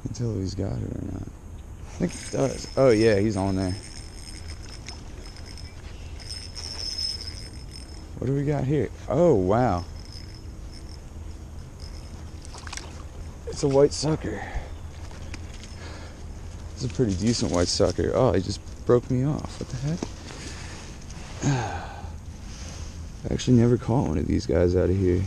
Can't tell if he's got it or not. I think he does. Oh yeah, he's on there. What do we got here? Oh wow. It's a white sucker. It's a pretty decent white sucker. Oh, he just broke me off. What the heck? I actually never caught one of these guys out of here.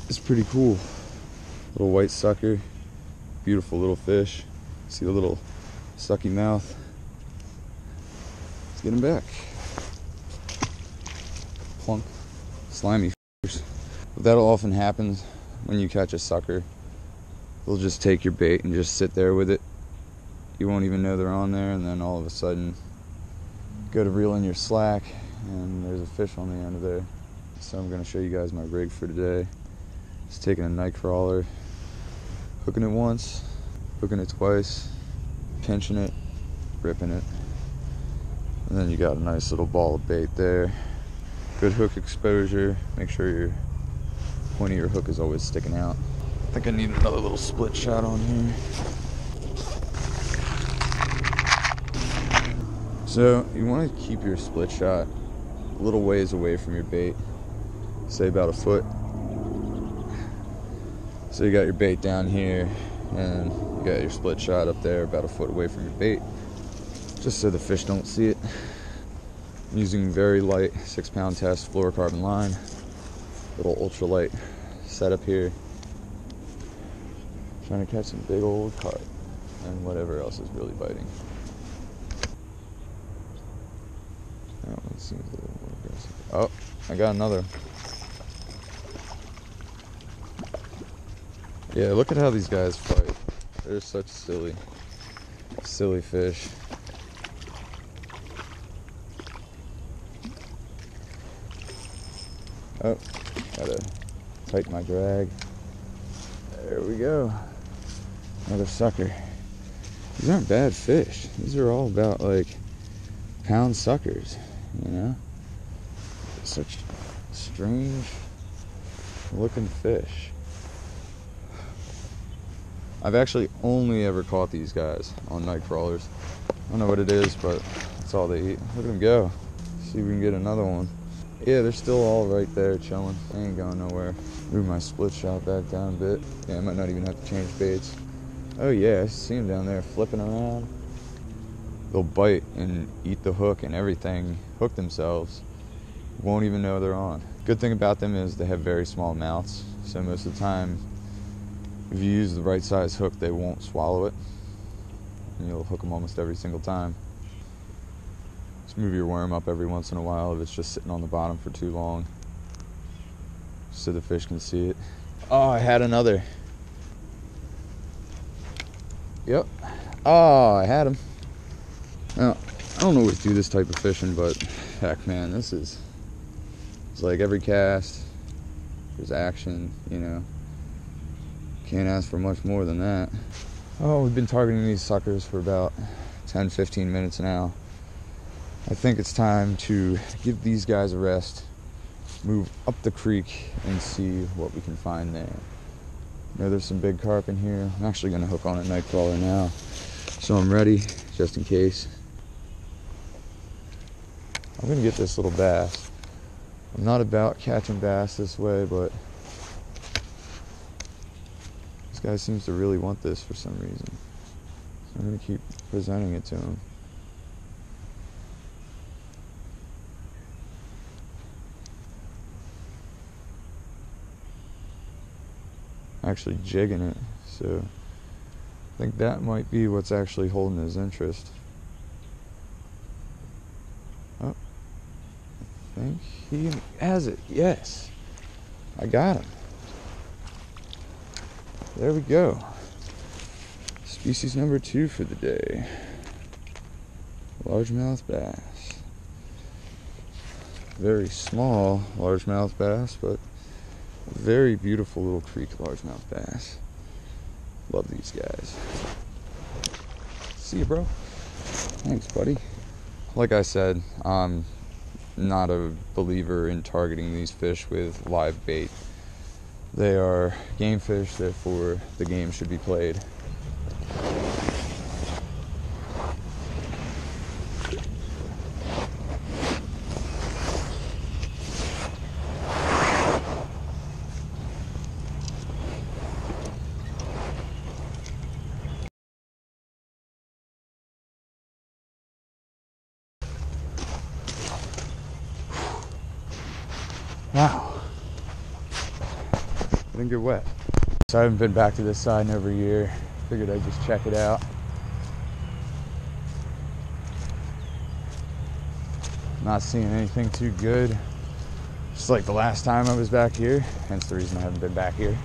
It's pretty cool. Little white sucker. Beautiful little fish. See the little sucky mouth. Let's get him back. Plunk. Slimy fish. But that'll often happen when you catch a sucker. They'll just take your bait and just sit there with it. You won't even know they're on there, and then all of a sudden go to reel in your slack and there's a fish on the end of there. So I'm going to show you guys my rig for today. Just taking a night crawler, hooking it once, hooking it twice, pinching it, ripping it, and then you got a nice little ball of bait there. Good hook exposure. Make sure your point of your hook is always sticking out. I think I need another little split shot on here. So you want to keep your split shot a little ways away from your bait, say about a foot. So you got your bait down here and you got your split shot up there about a foot away from your bait, just so the fish don't see it. I'm using very light 6-pound test fluorocarbon line, little ultralight setup here. Trying to catch some big old carp and whatever else is really biting. That one seems a little more aggressive. Oh, I got another. Yeah, look at how these guys fight. They're such silly fish. Oh, gotta tighten my drag. There we go. Another sucker. These aren't bad fish. These are all about like pound suckers, you know? Such strange looking fish. I've actually only ever caught these guys on night crawlers. I don't know what it is, but that's all they eat. Look at them go. See if we can get another one. Yeah, they're still all right there chilling. They ain't going nowhere. Move my split shot back down a bit. Yeah, I might not even have to change baits. Oh yeah, I see them down there flipping around. They'll bite and eat the hook and everything, hook themselves. Won't even know they're on. Good thing about them is they have very small mouths, so most of the time, if you use the right size hook, they won't swallow it. And you'll hook them almost every single time. Just move your worm up every once in a while if it's just sitting on the bottom for too long, so the fish can see it. Oh, I had another. Yep. Oh, I had him. Now, I don't always do this type of fishing, but heck, man, it's like every cast, there's action, you know. Can't ask for much more than that. Oh, we've been targeting these suckers for about 10-15 minutes now. I think it's time to give these guys a rest, move up the creek, and see what we can find there. I know there's some big carp in here. I'm actually going to hook on a night crawler now, so I'm ready, just in case. I'm going to get this little bass. I'm not about catching bass this way, but this guy seems to really want this for some reason. So I'm going to keep presenting it to him. Actually jigging it, so I think that might be what's actually holding his interest. Oh, I think he has it. Yes, I got him. There we go. Species number 2 for the day. Largemouth bass. Very small largemouth bass, but very beautiful little creek largemouth bass. Love these guys. See you, bro. Thanks, buddy. Like I said, I'm not a believer in targeting these fish with live bait. They are game fish, therefore the game should be played. Wow. I didn't get wet. So I haven't been back to this side in over a year. Figured I'd just check it out. Not seeing anything too good. Just like the last time I was back here, hence the reason I haven't been back here.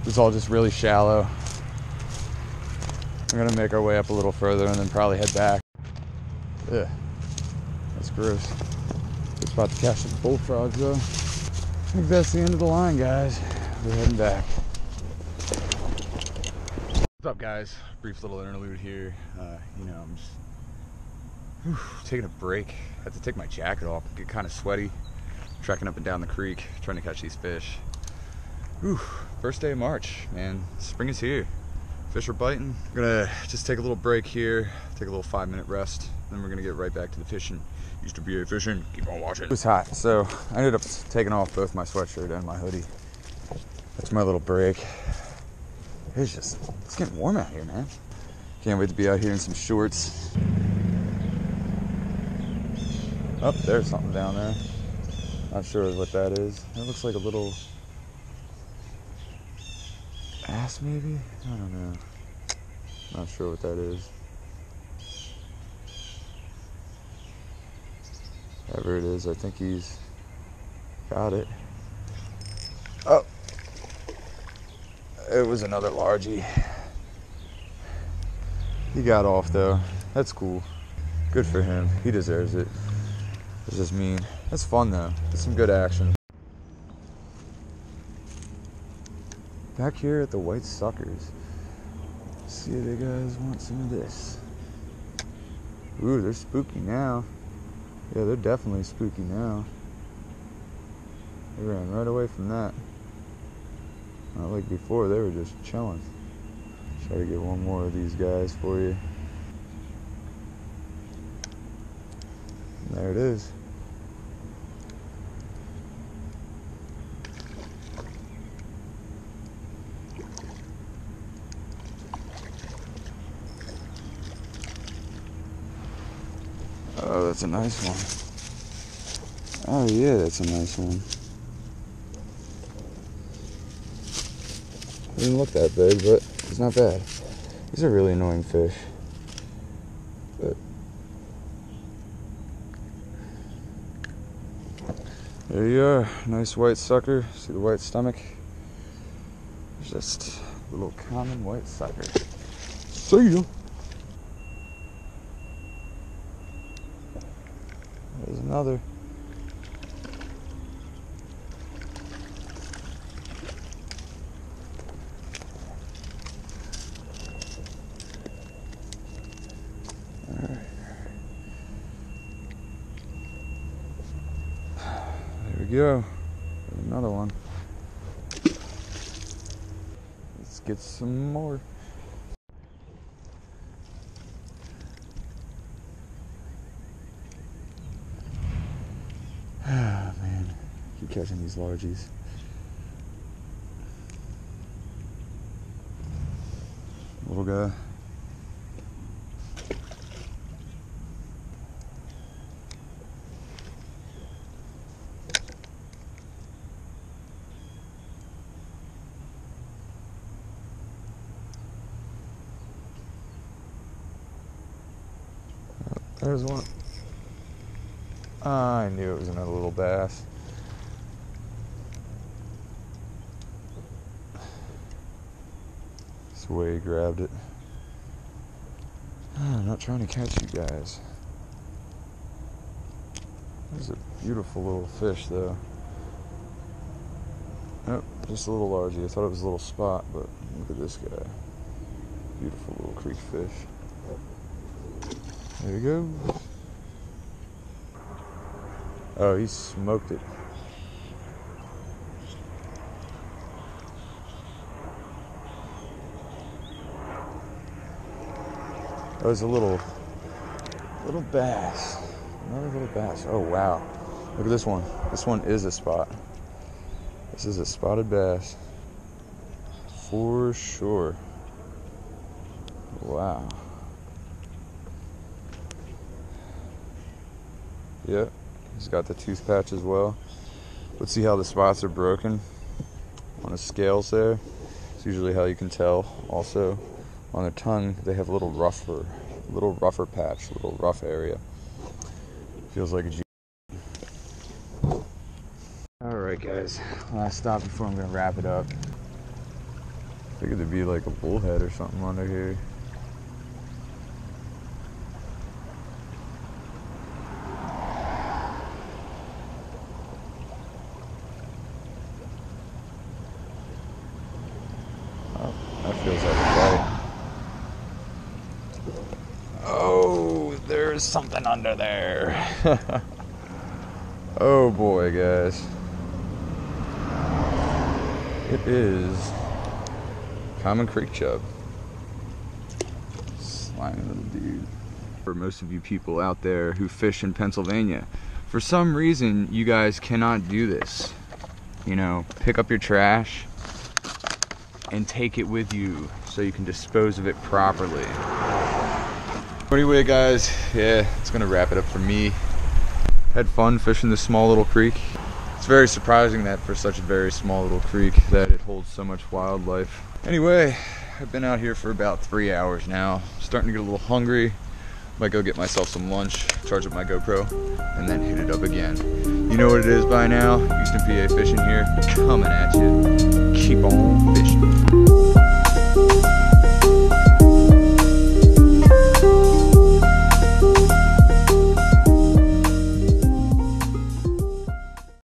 It's all just really shallow. We're gonna make our way up a little further and then probably head back. Ugh, that's gross. Just about to catch some bullfrogs though. I think that's the end of the line, guys. We're heading back. What's up, guys? Brief little interlude here. I'm just taking a break. Had to take my jacket off, get kind of sweaty. Trekking up and down the creek, trying to catch these fish. First day of March, man. Spring is here. Fish are biting. I'm gonna just take a little break here, take a little 5-minute rest, then we're gonna get right back to the fishing. Used to be a fishing, keep on watching. It was hot, so I ended up taking off both my sweatshirt and my hoodie. That's my little break. It's getting warm out here, man. Can't wait to be out here in some shorts. Oh, there's something down there. Not sure what that is. That looks like a little ass, maybe? I don't know. Not sure what that is. Whatever it is, I think he's got it. Oh! It was another largie. He got off though. That's cool. Good for him. He deserves it. It's just mean. That's fun though. It's some good action. Back here at the White Suckers. See if you guys want some of this. Ooh, they're spooky now. Yeah, they're definitely spooky now. They ran right away from that. Not like before, they were just chilling. Try to get one more of these guys for you. And there it is. Oh, that's a nice one. Oh yeah, that's a nice one. Didn't look that big, but it's not bad. These are really annoying fish. But there you are, nice white sucker. See the white stomach? Just a little common white sucker. See ya. There's another. All right. There we go. There's another one. Let's get some more. Ah, man. Keep catching these largies. Little guy. There's one. I knew it was another little bass. That's the way he grabbed it. I'm not trying to catch you guys. This is a beautiful little fish though. Oh, just a little largie. I thought it was a little spot, but look at this guy. Beautiful little creek fish. There you go. Oh, he smoked it. Oh, there's a little bass. Another little bass. Oh, wow. Look at this one. This one is a spot. This is a spotted bass. For sure. Wow. Yep. He's got the tooth patch as well. Let's see how the spots are broken on the scales there. It's usually how you can tell. Also, on their tongue, they have a little rougher patch, a little rough area. Feels like a G. Alright guys, last stop before I'm gonna wrap it up. Figured there'd be like a bullhead or something under here. Oh, that feels like a bite. Oh, there's something under there. Oh boy, guys. It is common creek chub. Slimy little dude. For most of you people out there who fish in Pennsylvania, for some reason you guys cannot do this. You know, pick up your trash and take it with you so you can dispose of it properly. Anyway guys, yeah, it's gonna wrap it up for me. Had fun fishing this small little creek. It's very surprising that for such a very small little creek that it holds so much wildlife. Anyway, I've been out here for about 3 hours now. Starting to get a little hungry. Might go get myself some lunch, charge up my GoPro, and then hit it up again. You know what it is by now. Eastern PA Fishing here, coming at you. Keep on fishing.